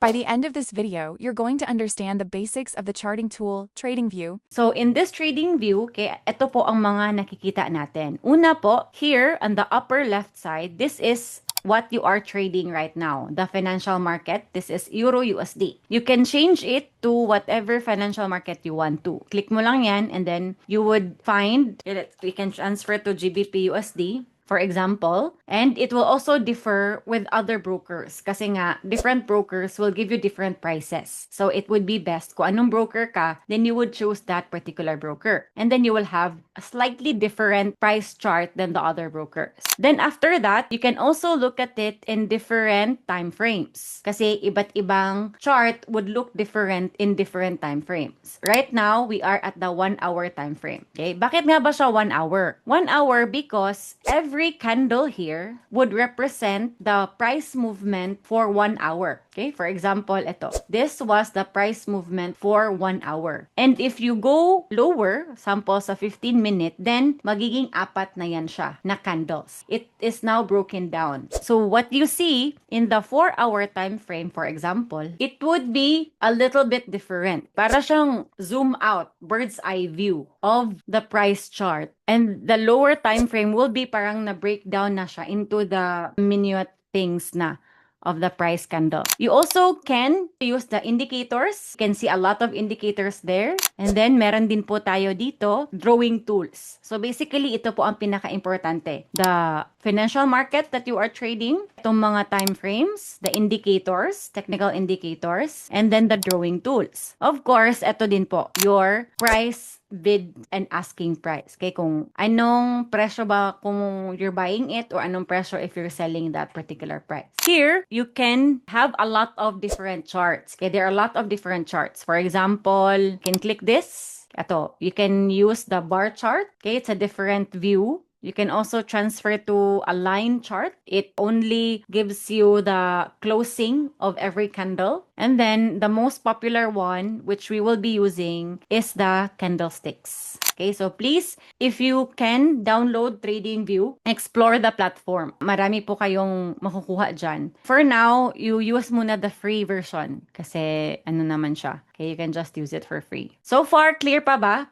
By the end of this video, you're going to understand the basics of the charting tool, Tradingview. So in this Tradingview, ito po ang mga nakikita natin. Una po, here on the upper left side, this is what you are trading right now, the financial market. This is Euro USD. You can change it to whatever financial market you want to. Click mo lang yan and then you would find, we can transfer to GBP USD. For example, and it will also differ with other brokers kasi nga different brokers will give you different prices. So it would be best kung anong broker ka, then you would choose that particular broker. And then you will have a slightly different price chart than the other brokers. Then after that, you can also look at it in different time frames. Kasi iba't ibang chart would look different in different time frames. Right now, we are at the 1 hour time frame. Okay? Bakit nga ba siya 1 hour? 1 hour because every candle here would represent the price movement for 1 hour. Okay, for example, ito. This was the price movement for 1 hour. And if you go lower, sample sa 15 minute, then magiging apat na yan siya na candles. It is now broken down. So what you see in the 4-hour time frame, for example, it would be a little bit different. Para siyang zoom out, bird's eye view of the price chart. And the lower time frame will be parang na-breakdown na siya into the minute things na of the price candle. You also can use the indicators. You can see a lot of indicators there. And then, meron din po tayo dito, drawing tools. So basically, ito po ang pinaka-importante. The financial market that you are trading, itong mga time frames, the indicators, technical indicators, and then the drawing tools. Of course, ito din po, your price bid and asking price. Okay, kung anong presyo ba kung you're buying it or anong presyo if you're selling that particular price. Here, you can have a lot of different charts. Okay, there are a lot of different charts. For example, you can click this. Ito, you can use the bar chart. Okay, it's a different view. You can also transfer to a line chart. It only gives you the closing of every candle. And then the most popular one, which we will be using, is the candlesticks. Okay, so please, if you can download TradingView, explore the platform. Marami po kayong makukuha dyan. For now, you use muna the free version kasi ano naman siya. Okay, you can just use it for free. So far, clear pa ba?